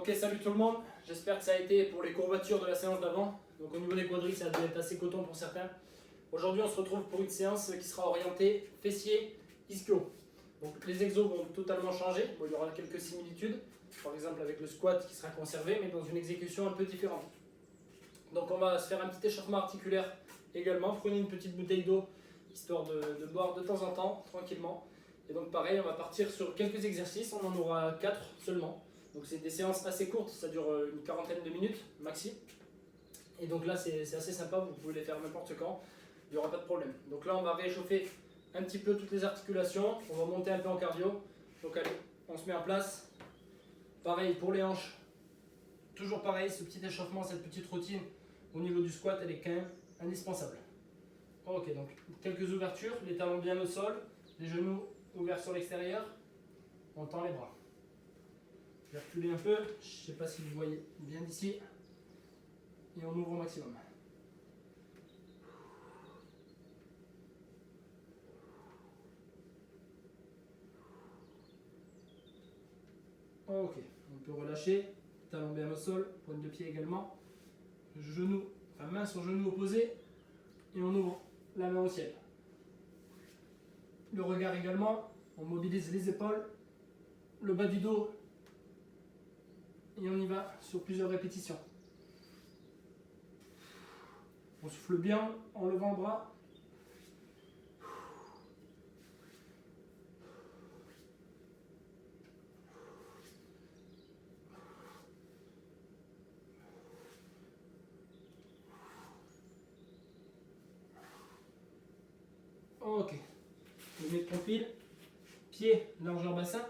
Ok, salut tout le monde, j'espère que ça a été pour les courbatures de la séance d'avant. Donc au niveau des quadris, ça a dû être assez coton pour certains. Aujourd'hui, on se retrouve pour une séance qui sera orientée fessier, ischio. Donc les exos vont totalement changer, bon, il y aura quelques similitudes, par exemple avec le squat qui sera conservé, mais dans une exécution un peu différente. Donc on va se faire un petit échauffement articulaire également. Prenez une petite bouteille d'eau, histoire de boire de temps en temps, tranquillement. Et donc pareil, on va partir sur quelques exercices, on en aura 4 seulement. Donc c'est des séances assez courtes, ça dure une quarantaine de minutes maxi. Et donc là c'est assez sympa, vous pouvez les faire n'importe quand, il n'y aura pas de problème. Donc là on va réchauffer un petit peu toutes les articulations, on va monter un peu en cardio. Donc allez, on se met en place. Pareil pour les hanches, toujours pareil, ce petit échauffement, cette petite routine au niveau du squat, elle est quand même indispensable. Ok, donc quelques ouvertures, les talons bien au sol, les genoux ouverts sur l'extérieur, on tend les bras. Je vais reculer un peu, je ne sais pas si vous voyez bien d'ici, et on ouvre au maximum. Ok, on peut relâcher, talons bien au sol, pointe de pied également, genou, enfin main sur genou opposé, et on ouvre la main au ciel. Le regard également, on mobilise les épaules, le bas du dos, et on y va sur plusieurs répétitions. On souffle bien en levant le bras. Ok, on met de profil, pied, largeur bassin,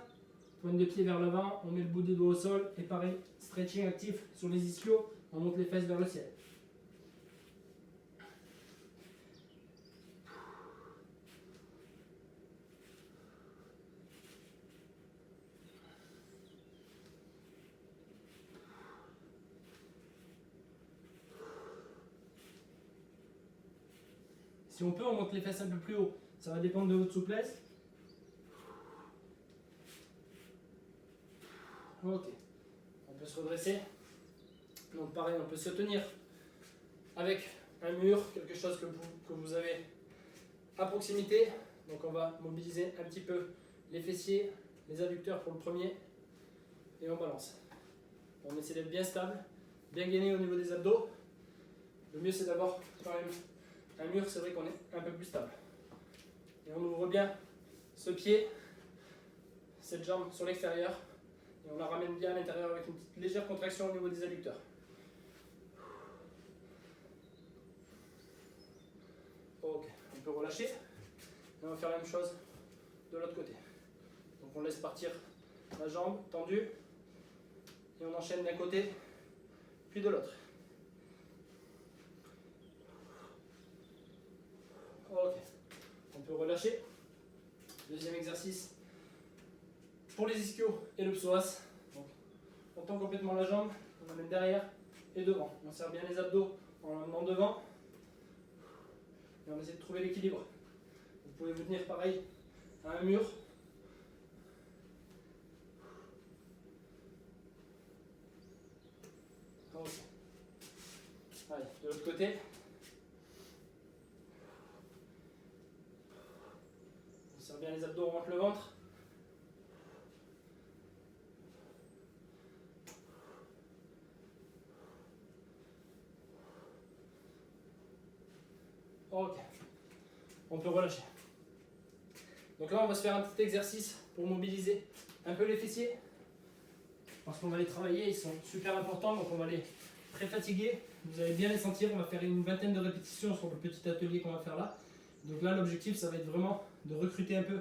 pointe de pied vers l'avant, on met le bout des doigts au sol, et pareil, stretching actif sur les ischios, on monte les fesses vers le ciel. Si on peut, on monte les fesses un peu plus haut, ça va dépendre de votre souplesse. Ok, on peut se redresser. Donc pareil, on peut se tenir avec un mur, quelque chose que vous avez à proximité. Donc on va mobiliser un petit peu les fessiers, les adducteurs pour le premier, et on balance. On essaie d'être bien stable, bien gainé au niveau des abdos. Le mieux c'est d'avoir quand même un mur, c'est vrai qu'on est un peu plus stable. Et on ouvre bien ce pied, cette jambe sur l'extérieur, et on la ramène bien à l'intérieur avec une petite légère contraction au niveau des adducteurs. Ok, on peut relâcher. Et on va faire la même chose de l'autre côté. Donc on laisse partir la jambe tendue et on enchaîne d'un côté puis de l'autre. Ok, on peut relâcher. Deuxième exercice pour les ischios et le psoas. Donc, on tend complètement la jambe, on amène derrière et devant. On serre bien les abdos en l'amenant devant et on essaie de trouver l'équilibre. Vous pouvez vous tenir pareil à un mur. Ok. Allez, de l'autre côté. On serre bien les abdos, on remonte le ventre. Ok. On peut relâcher. Donc là, on va se faire un petit exercice pour mobiliser un peu les fessiers. Parce qu'on va les travailler, ils sont super importants, donc on va les pré-fatiguer. Vous allez bien les sentir, on va faire une vingtaine de répétitions sur le petit atelier qu'on va faire là. Donc là, l'objectif, ça va être vraiment de recruter un peu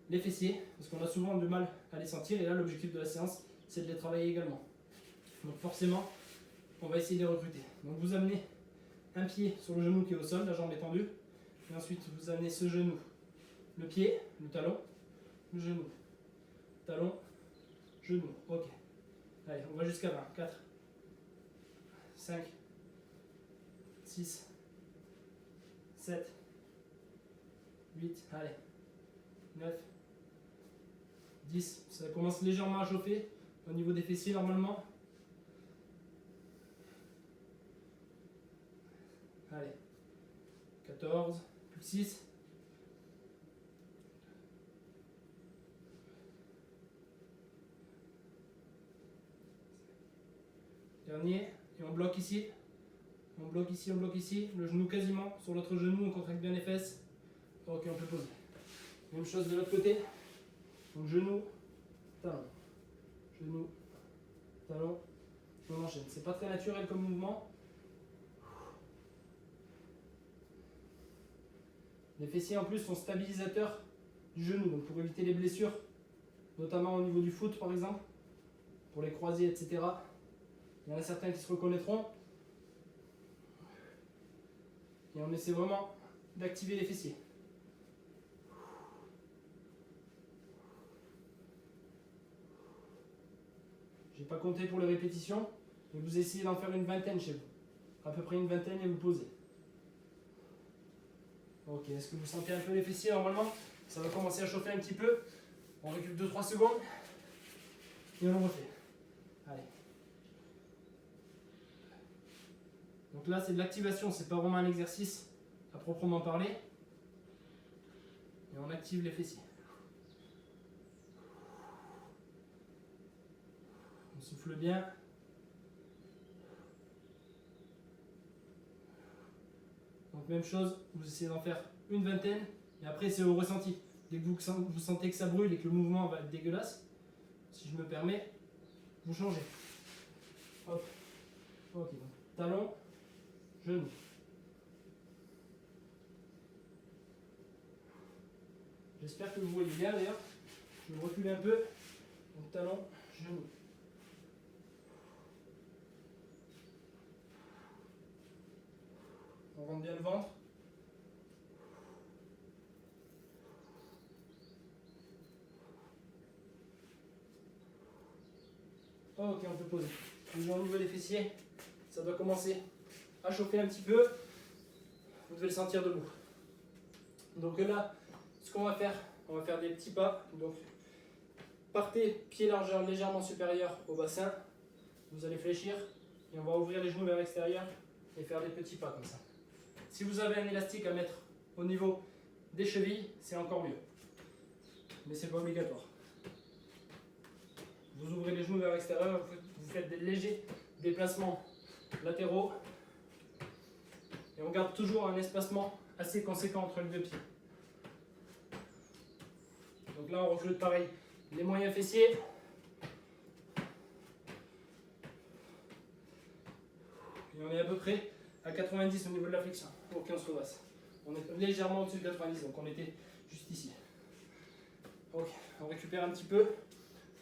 les fessiers, parce qu'on a souvent du mal à les sentir, et là, l'objectif de la séance, c'est de les travailler également. Donc forcément, on va essayer de les recruter. Donc vous amenez un pied sur le genou qui est au sol, la jambe est tendue, et ensuite vous amenez ce genou, le pied, le talon, le genou, talon, genou, ok. Allez, on va jusqu'à 20. 4, 5, 6, 7, 8, allez, 9, 10. Ça commence légèrement à chauffer au niveau des fessiers normalement. Allez. 14, plus que 6. Dernier, et on bloque ici. On bloque ici, on bloque ici. Le genou quasiment sur l'autre genou, on contracte bien les fesses. Ok, on peut poser. Même chose de l'autre côté. Donc genou, talon. Genou, talon. On enchaîne. C'est pas très naturel comme mouvement. Les fessiers en plus sont stabilisateurs du genou, donc pour éviter les blessures, notamment au niveau du foot par exemple, pour les croisés, etc. Il y en a certains qui se reconnaîtront. Et on essaie vraiment d'activer les fessiers. Je n'ai pas compté pour les répétitions, mais vous essayez d'en faire une vingtaine chez vous. À peu près une vingtaine et vous posez. Ok, est-ce que vous sentez un peu les fessiers normalement? Ça va commencer à chauffer un petit peu. On récupère 2-3 secondes. Et on refait. Allez. Donc là, c'est de l'activation, c'est pas vraiment un exercice à proprement parler. Et on active les fessiers. On souffle bien. Donc même chose, vous essayez d'en faire une vingtaine. Et après, c'est au ressenti. Dès que vous sentez que ça brûle et que le mouvement va être dégueulasse, si je me permets, vous changez. Hop. Ok, donc talon, genou. J'espère que vous voyez bien d'ailleurs. Je vais me reculer un peu. Donc talon, genou. On rentre bien le ventre. Ok, on peut poser. Toujours au niveau des fessiers, ça doit commencer à chauffer un petit peu. Vous devez le sentir debout. Donc là, ce qu'on va faire, on va faire des petits pas. Donc, partez pied largeur légèrement supérieur au bassin. Vous allez fléchir et on va ouvrir les genoux vers l'extérieur et faire des petits pas comme ça. Si vous avez un élastique à mettre au niveau des chevilles, c'est encore mieux. Mais c'est pas obligatoire. Vous ouvrez les genoux vers l'extérieur, vous faites des légers déplacements latéraux et on garde toujours un espacement assez conséquent entre les deux pieds. Donc là, on reflète pareil les moyens fessiers. Et on est à peu près à 90 au niveau de la flexion. Ok, on se repasse. On est légèrement au-dessus de 90, donc on était juste ici. Ok, on récupère un petit peu.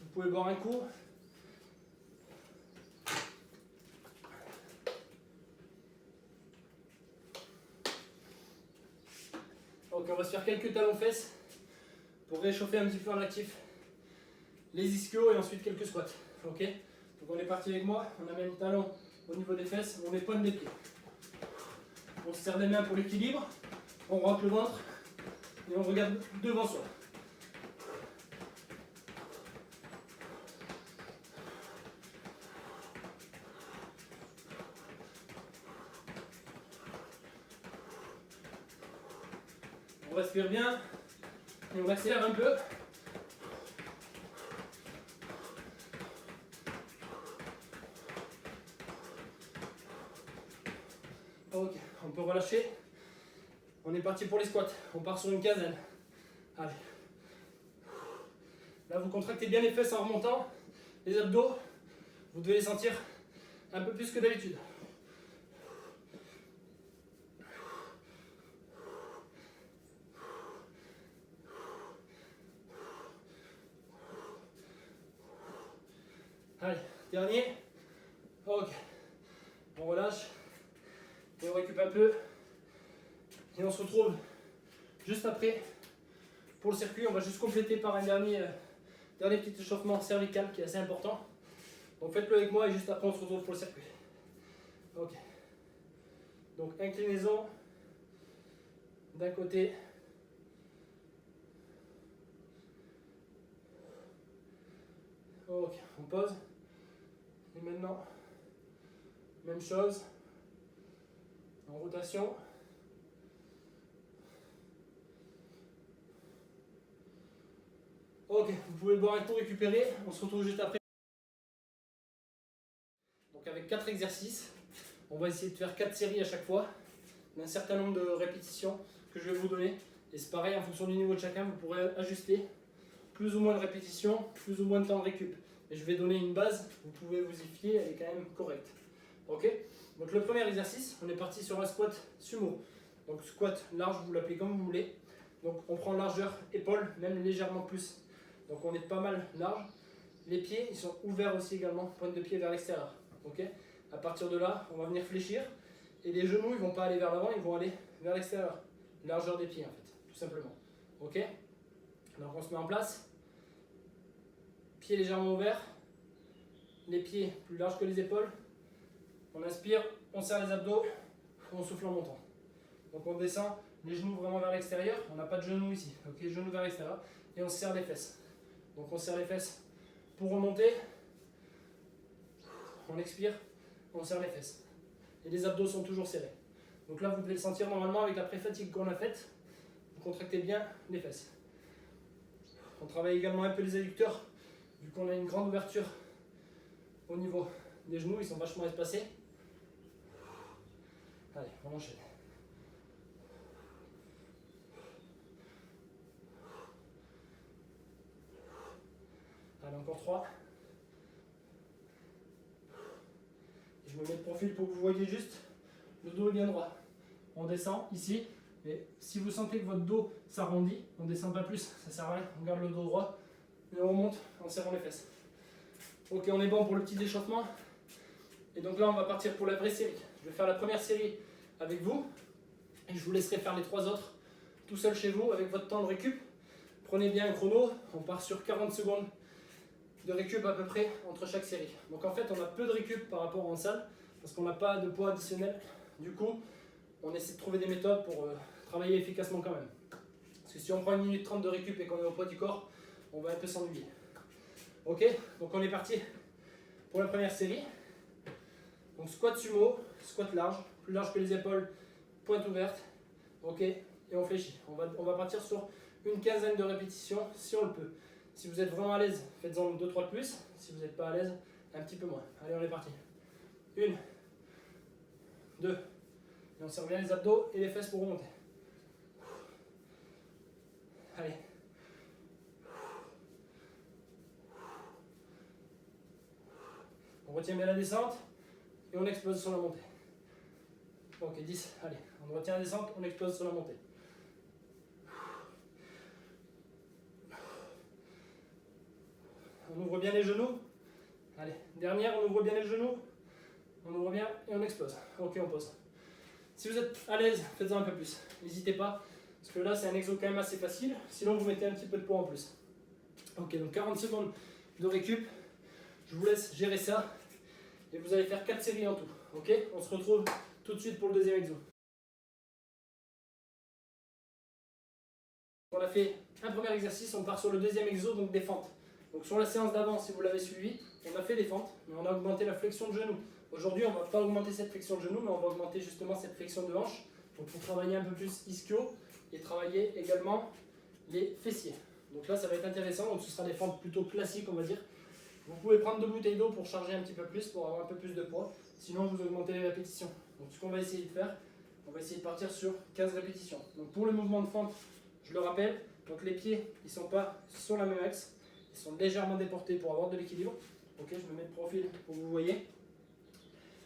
Vous pouvez boire un coup. Ok, on va se faire quelques talons-fesses pour réchauffer un petit peu en actif les ischios et ensuite quelques squats. Ok, donc on est parti avec moi. On amène le talon au niveau des fesses, on met pointe des pieds. On se serre les mains pour l'équilibre. On rentre le ventre et on regarde devant soi. On respire bien et on accélère un peu. Ok, on peut relâcher. On est parti pour les squats. On part sur une quinzaine. Allez. Là, vous contractez bien les fesses en remontant. Les abdos, vous devez les sentir un peu plus que d'habitude. Allez, dernier. Ok. On relâche. Et on récupère un peu. Et on se retrouve juste après pour le circuit. On va juste compléter par un dernier petit échauffement cervical qui est assez important. Donc faites-le avec moi et juste après on se retrouve pour le circuit. Ok. Donc inclinaison d'un côté. Ok, on pose. Et maintenant, même chose. En rotation. Ok, vous pouvez boire un coup, récupérer. On se retrouve juste après. Donc avec 4 exercices, on va essayer de faire 4 séries à chaque fois, d'un certain nombre de répétitions que je vais vous donner. Et c'est pareil, en fonction du niveau de chacun, vous pourrez ajuster plus ou moins de répétitions, plus ou moins de temps de récup. Et je vais donner une base, vous pouvez vous y fier, elle est quand même correcte. Ok? Donc le premier exercice, on est parti sur un squat sumo. Donc squat large, vous l'appelez comme vous voulez. Donc on prend largeur épaule, même légèrement plus. Donc on est pas mal large. Les pieds, ils sont ouverts aussi également, pointe de pied vers l'extérieur. Ok? À partir de là, on va venir fléchir. Et les genoux, ils vont pas aller vers l'avant, ils vont aller vers l'extérieur. Largeur des pieds en fait, tout simplement. Ok? Donc on se met en place. Pieds légèrement ouverts. Les pieds plus larges que les épaules. On inspire, on serre les abdos, on souffle en montant. Donc on descend les genoux vraiment vers l'extérieur. On n'a pas de genoux ici. Ok, genoux vers l'extérieur. Et on serre les fesses. Donc on serre les fesses pour remonter. On expire, on serre les fesses. Et les abdos sont toujours serrés. Donc là, vous devez le sentir normalement avec la pré-fatigue qu'on a faite. Vous contractez bien les fesses. On travaille également un peu les adducteurs, vu qu'on a une grande ouverture au niveau des genoux, ils sont vachement espacés. Allez, on enchaîne. Allez, encore 3. Je me mets de profil pour que vous voyez juste. Le dos est bien droit. On descend ici. Et si vous sentez que votre dos s'arrondit, on ne descend pas plus, ça ne sert à rien. On garde le dos droit et on remonte en serrant les fesses. Ok, on est bon pour le petit échauffement. Et donc là, on va partir pour la vraie série. Je vais faire la première série avec vous. Et je vous laisserai faire les 3 autres tout seul chez vous avec votre temps de récup. Prenez bien un chrono. On part sur 40 secondes de récup à peu près entre chaque série. Donc en fait, on a peu de récup par rapport en salle parce qu'on n'a pas de poids additionnel. Du coup, on essaie de trouver des méthodes pour travailler efficacement quand même. Parce que si on prend 1 minute 30 de récup et qu'on est au poids du corps, on va un peu s'ennuyer. Ok, donc on est parti pour la première série. Donc squat sumo, squat large, plus large que les épaules, pointe ouverte. Ok, et on fléchit. On va partir sur une quinzaine de répétitions si on le peut. Si vous êtes vraiment à l'aise, faites-en 2-3 de plus. Si vous n'êtes pas à l'aise, un petit peu moins. Allez, on est parti. 1, 2, et on serre bien les abdos et les fesses pour remonter. Allez. On retient bien la descente et on explose sur la montée. Ok, 10. Allez, on retient la descente, on explose sur la montée. On ouvre bien les genoux. Allez, dernière, on ouvre bien les genoux. On ouvre bien et on explose. Ok, on pose. Si vous êtes à l'aise, faites-en un peu plus. N'hésitez pas, parce que là, c'est un exo quand même assez facile. Sinon, vous mettez un petit peu de poids en plus. Ok, donc 40 secondes de récup. Je vous laisse gérer ça. Et vous allez faire 4 séries en tout. Ok, on se retrouve tout de suite pour le deuxième exo. On a fait un premier exercice, on part sur le deuxième exo, donc des fentes. Donc sur la séance d'avant, si vous l'avez suivi, on a fait des fentes, mais on a augmenté la flexion de genou. Aujourd'hui, on ne va pas augmenter cette flexion de genou, mais on va augmenter justement cette flexion de hanche. Donc pour travailler un peu plus ischio et travailler également les fessiers. Donc là, ça va être intéressant. Donc ce sera des fentes plutôt classiques, on va dire. Vous pouvez prendre 2 bouteilles d'eau pour charger un petit peu plus, pour avoir un peu plus de poids. Sinon, vous augmentez les répétitions. Donc ce qu'on va essayer de faire, on va essayer de partir sur 15 répétitions. Donc pour le mouvement de fente, je le rappelle, donc les pieds, ils ne sont pas sur la même axe. Ils sont légèrement déportés pour avoir de l'équilibre. Ok, je me mets de profil pour que vous voyez.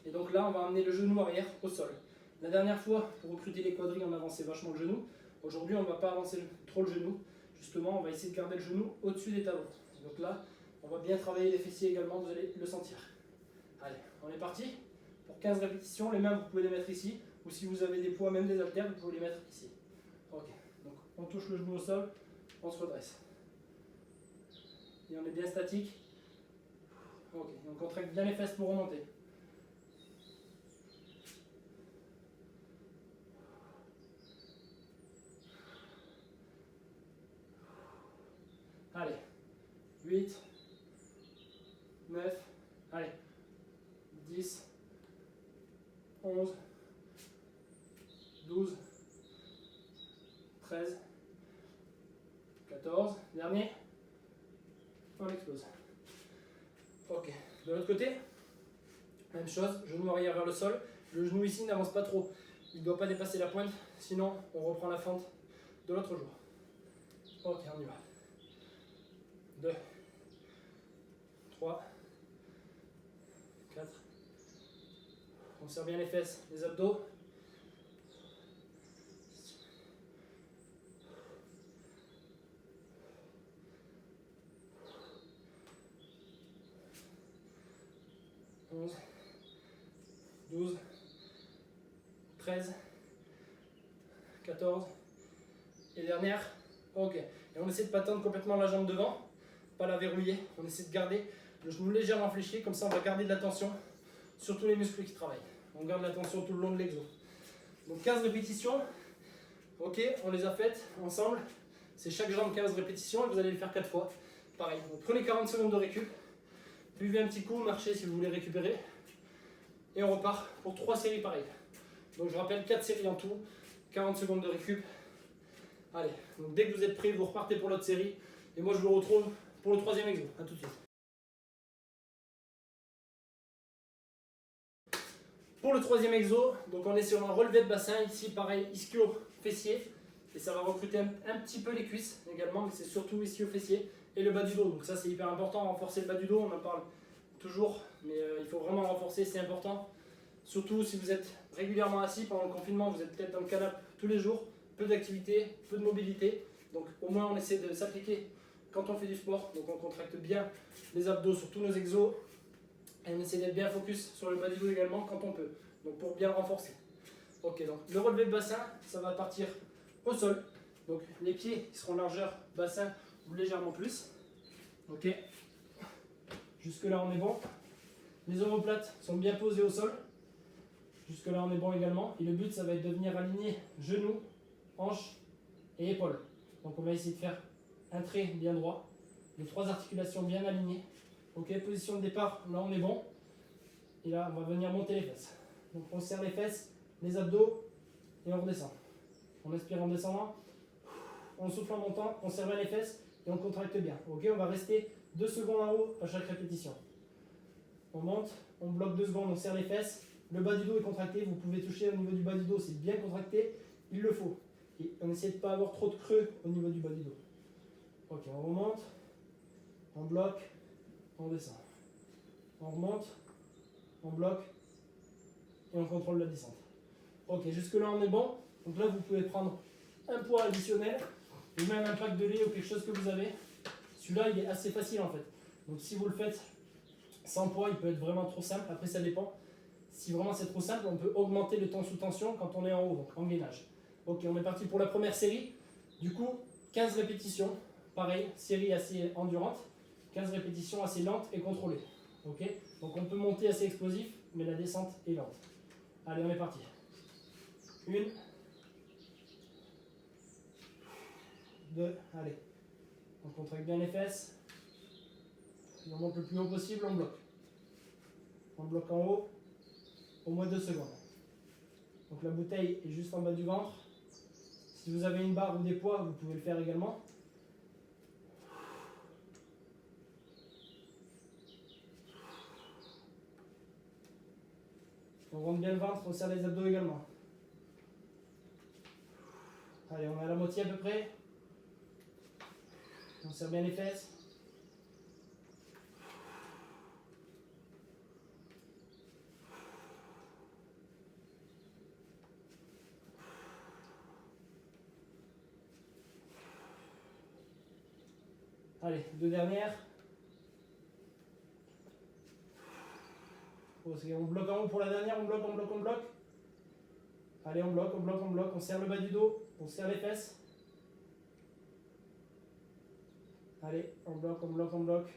Et donc là, on va amener le genou arrière au sol. La dernière fois, pour recruter les quadrilles, on avançait vachement le genou. Aujourd'hui, on ne va pas avancer trop le genou. Justement, on va essayer de garder le genou au-dessus des talons. Donc là, on va bien travailler les fessiers également, vous allez le sentir. Allez, on est parti. Pour 15 répétitions, les mains, vous pouvez les mettre ici. Ou si vous avez des poids, même des haltères, vous pouvez les mettre ici. Ok, donc on touche le genou au sol, on se redresse. Et on est bien statique. Ok, on contracte bien les fesses pour remonter. Allez, 8, 9, allez, 10, 11, côté, même chose, genou arrière vers le sol. Le genou ici n'avance pas trop. Il ne doit pas dépasser la pointe, sinon on reprend la fente de l'autre jour. Ok, on y va. 2, 3, 4. On serre bien les fesses, les abdos. 11, 12, 13, 14, et dernière. Ok. Et on essaie de ne pas tendre complètement la jambe devant, pas la verrouiller. On essaie de garder le genou légèrement fléchi, comme ça on va garder de la tension sur tous les muscles qui travaillent. On garde la tension tout le long de l'exo. Donc 15 répétitions. Ok, on les a faites ensemble. C'est chaque jambe 15 répétitions et vous allez le faire 4 fois. Pareil. Donc prenez 40 secondes de récup. Buvez un petit coup, marchez si vous voulez récupérer. Et on repart pour 3 séries pareilles. Donc je rappelle 4 séries en tout, 40 secondes de récup. Allez, donc dès que vous êtes prêts, vous repartez pour l'autre série. Et moi je vous retrouve pour le 3e exo. A tout de suite. Pour le 3e exo, donc on est sur un relevé de bassin. Ici pareil, ischio fessier. Et ça va recruter un petit peu les cuisses également, mais c'est surtout ischio fessier. Et le bas du dos, donc ça c'est hyper important, renforcer le bas du dos, on en parle toujours, mais il faut vraiment renforcer, c'est important. Surtout si vous êtes régulièrement assis pendant le confinement, vous êtes peut-être dans le canapé tous les jours, peu d'activité, peu de mobilité, donc au moins on essaie de s'appliquer quand on fait du sport, donc on contracte bien les abdos sur tous nos exos, et on essaie d'être bien focus sur le bas du dos également quand on peut, donc pour bien renforcer. Ok, donc le relevé de bassin, ça va partir au sol, donc les pieds qui seront largeur bassin ou légèrement plus. Ok, jusque là on est bon. Les omoplates sont bien posées au sol. Jusque là on est bon également. Et le but ça va être de venir aligner genoux, hanches et épaules. Donc on va essayer de faire un trait bien droit, les 3 articulations bien alignées. Ok, position de départ, là on est bon. Et là on va venir monter les fesses. Donc on serre les fesses, les abdos et on redescend. On inspire en descendant, on souffle en montant, on serre bien les fesses. Et on contracte bien. Ok, on va rester 2 secondes en haut à chaque répétition. On monte, on bloque 2 secondes, on serre les fesses. Le bas du dos est contracté. Vous pouvez toucher au niveau du bas du dos, c'est bien contracté. Il le faut. Et on essaie de ne pas avoir trop de creux au niveau du bas du dos. Ok, on remonte, on bloque, on descend. On remonte, on bloque et on contrôle la descente. Ok, jusque là on est bon. Donc là vous pouvez prendre un poids additionnel. Ou même un pack de lait ou quelque chose que vous avez. Celui-là, il est assez facile en fait. Donc si vous le faites sans poids, il peut être vraiment trop simple. Après, ça dépend. Si vraiment c'est trop simple, on peut augmenter le temps sous tension quand on est en haut, donc en gainage. Ok, on est parti pour la première série. Du coup, 15 répétitions. Pareil, série assez endurante. 15 répétitions assez lentes et contrôlées. Ok, donc on peut monter assez explosif, mais la descente est lente. Allez, on est parti. 1, 2, allez. On contracte bien les fesses. Puis on monte le plus haut possible, on bloque. On bloque en haut, au moins 2 secondes. Donc la bouteille est juste en bas du ventre. Si vous avez une barre ou des poids, vous pouvez le faire également. On rentre bien le ventre, on serre les abdos également. Allez, on est à la moitié à peu près. On serre bien les fesses. Allez, 2 dernières. On bloque en haut pour la dernière, on bloque, on bloque, on bloque. Allez, on bloque, on bloque, on bloque. On serre le bas du dos, on serre les fesses. Allez, on bloque, on bloque, on bloque.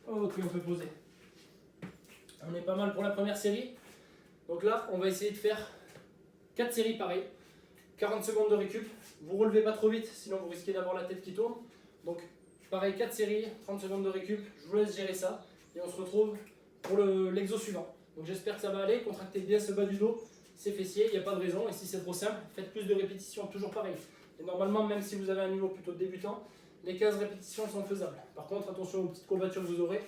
Ok, on peut poser. On est pas mal pour la première série. Donc là, on va essayer de faire 4 séries pareilles. 40 secondes de récup. Vous relevez pas trop vite, sinon vous risquez d'avoir la tête qui tourne. Donc pareil, 4 séries, 30 secondes de récup. Je vous laisse gérer ça. Et on se retrouve pour l'exo suivant. Donc j'espère que ça va aller. Contractez bien ce bas du dos, ces fessiers, il n'y a pas de raison. Et si c'est trop simple, faites plus de répétitions, toujours pareil. Et normalement, même si vous avez un niveau plutôt débutant, les 15 répétitions sont faisables. Par contre, attention aux petites courbatures que vous aurez,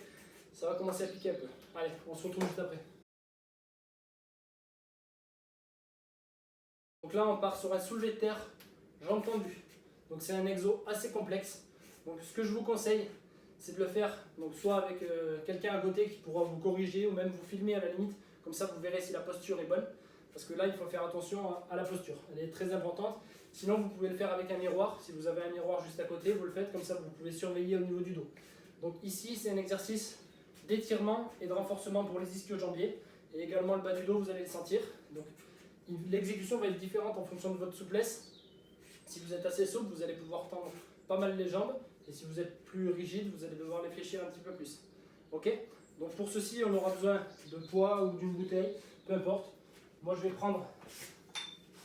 ça va commencer à piquer un peu. Allez, on se retrouve juste après. Donc là, on part sur un soulevé de terre, jambes tendues. Donc c'est un exo assez complexe. Donc ce que je vous conseille, c'est de le faire donc soit avec quelqu'un à côté qui pourra vous corriger ou même vous filmer à la limite. Comme ça, vous verrez si la posture est bonne. Parce que là, il faut faire attention à la posture. Elle est très importante. Sinon, vous pouvez le faire avec un miroir. Si vous avez un miroir juste à côté, vous le faites comme ça, vous pouvez surveiller au niveau du dos. Donc ici, c'est un exercice d'étirement et de renforcement pour les ischio-jambiers. Et également le bas du dos, vous allez le sentir. Donc l'exécution va être différente en fonction de votre souplesse. Si vous êtes assez souple, vous allez pouvoir tendre pas mal les jambes. Et si vous êtes plus rigide, vous allez devoir les fléchir un petit peu plus. Ok? Donc pour ceci, on aura besoin de poids ou d'une bouteille, peu importe. Moi, je vais prendre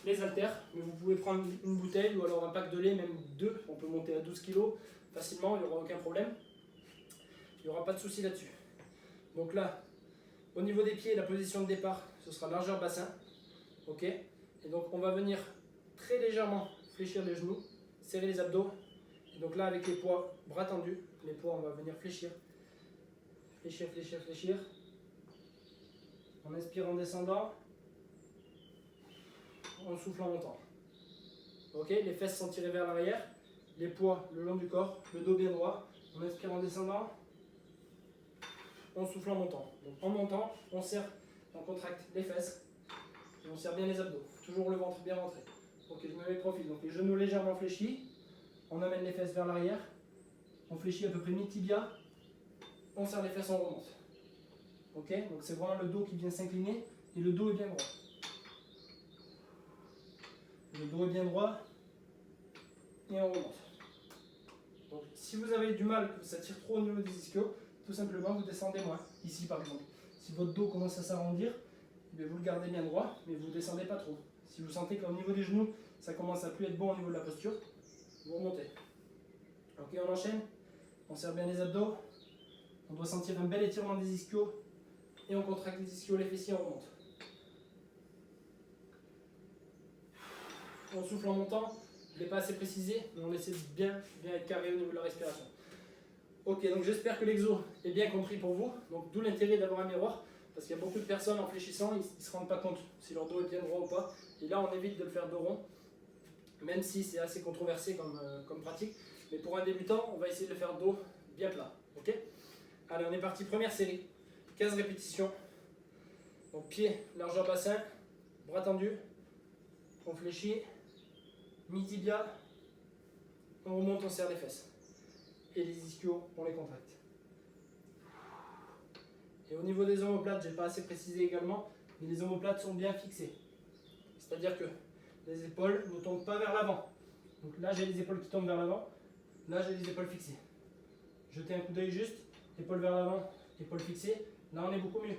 les haltères, mais vous pouvez prendre une bouteille ou alors un pack de lait, même deux. On peut monter à 12 kg facilement, il n'y aura aucun problème. Il n'y aura pas de souci là-dessus. Donc là, au niveau des pieds, la position de départ, ce sera largeur bassin. Ok? Et donc on va venir très légèrement fléchir les genoux, serrer les abdos. Et donc là, avec les poids bras tendus, les poids, on va venir fléchir. Fléchir, fléchir, fléchir. On inspire en descendant. On souffle en montant. Ok, les fesses sont tirées vers l'arrière. Les poids le long du corps, le dos bien droit. On inspire en descendant. On souffle en montant. Donc en montant, on serre, on contracte les fesses. Et on serre bien les abdos. Toujours le ventre bien rentré. Ok, je me mets de profil. Donc les genoux légèrement fléchis. On amène les fesses vers l'arrière. On fléchit à peu près mi-tibia. On serre les fesses, on remonte. Ok, donc c'est vraiment le dos qui vient s'incliner et le dos est bien droit. Le dos est bien droit et on remonte. Donc si vous avez du mal, que ça tire trop au niveau des ischios, tout simplement vous descendez moins. Ici par exemple. Si votre dos commence à s'arrondir, vous le gardez bien droit, mais vous ne descendez pas trop. Si vous sentez qu'au niveau des genoux, ça commence à plus être bon au niveau de la posture, vous remontez. Ok, on enchaîne. On serre bien les abdos. On doit sentir un bel étirement des ischios. Et on contracte les ischios, les fessiers, on remonte. On souffle en montant. Je ne l'ai pas assez précisé, mais on essaie de bien être carré au niveau de la respiration. Ok, donc j'espère que l'exo est bien compris pour vous. Donc d'où l'intérêt d'avoir un miroir. Parce qu'il y a beaucoup de personnes en fléchissant, ils ne se rendent pas compte si leur dos est bien droit ou pas. Et là, on évite de le faire dos rond. Même si c'est assez controversé comme pratique. Mais pour un débutant, on va essayer de le faire dos bien plat. Ok? Allez, on est parti. Première série. 15 répétitions. Donc pied, largeur bassin, bras tendus. On fléchit. Mi-tibia. On remonte, on serre les fesses. Et les ischios, on les contracte. Et au niveau des omoplates, je n'ai pas assez précisé également, mais les omoplates sont bien fixées. C'est-à-dire que les épaules ne tombent pas vers l'avant. Donc là, j'ai les épaules qui tombent vers l'avant. Là, j'ai les épaules fixées. Jetez un coup d'œil juste. Épaules vers l'avant, épaules fixées. Là, on est beaucoup mieux.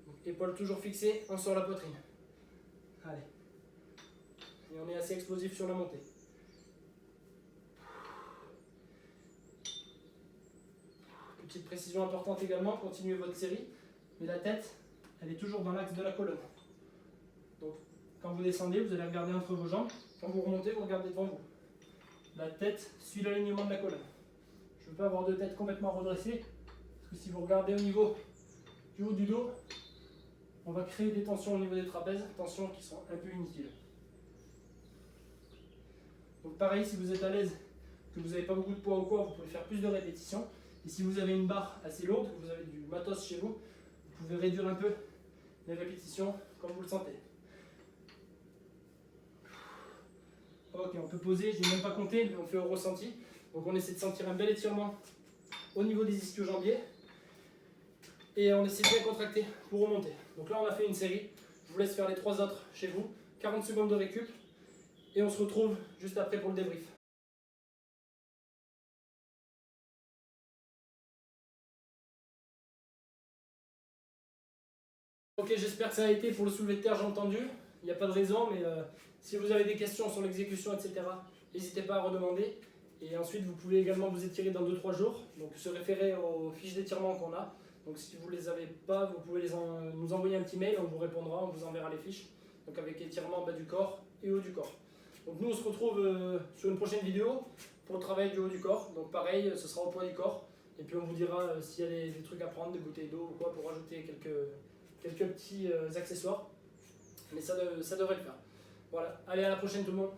Donc, épaules toujours fixées, on sort la poitrine. Allez. Et on est assez explosif sur la montée. Petite précision importante également, continuez votre série. Mais la tête, elle est toujours dans l'axe de la colonne. Donc, quand vous descendez, vous allez regarder entre vos jambes. Quand vous remontez, vous regardez devant vous. La tête suit l'alignement de la colonne. Je ne veux pas avoir de tête complètement redressée. Parce que si vous regardez au niveau du haut du dos, on va créer des tensions au niveau des trapèzes, tensions qui sont un peu inutiles. Donc pareil, si vous êtes à l'aise, que vous n'avez pas beaucoup de poids ou quoi, vous pouvez faire plus de répétitions. Et si vous avez une barre assez lourde, que vous avez du matos chez vous, vous pouvez réduire un peu les répétitions comme vous le sentez. Ok, on peut poser, je n'ai même pas compté, mais on fait au ressenti. Donc on essaie de sentir un bel étirement au niveau des ischio-jambiers. Et on essaie de bien contracter pour remonter. Donc là on a fait une série, je vous laisse faire les 3 autres chez vous. 40 secondes de récup. Et on se retrouve juste après pour le débrief. Ok, j'espère que ça a été pour le soulevé de terre, j'ai entendu. Il n'y a pas de raison, mais si vous avez des questions sur l'exécution, etc., n'hésitez pas à redemander. Et ensuite, vous pouvez également vous étirer dans 2-3 jours. Donc, se référer aux fiches d'étirement qu'on a. Donc, si vous ne les avez pas, vous pouvez nous envoyer un petit mail, on vous répondra, on vous enverra les fiches. Donc, avec étirement bas du corps et haut du corps. Donc, nous, on se retrouve sur une prochaine vidéo pour le travail du haut du corps. Donc pareil, ce sera au poids du corps. Et puis on vous dira s'il y a des trucs à prendre, des bouteilles d'eau ou quoi pour rajouter quelques petits accessoires. Mais ça devrait le faire. Voilà, allez à la prochaine tout le monde.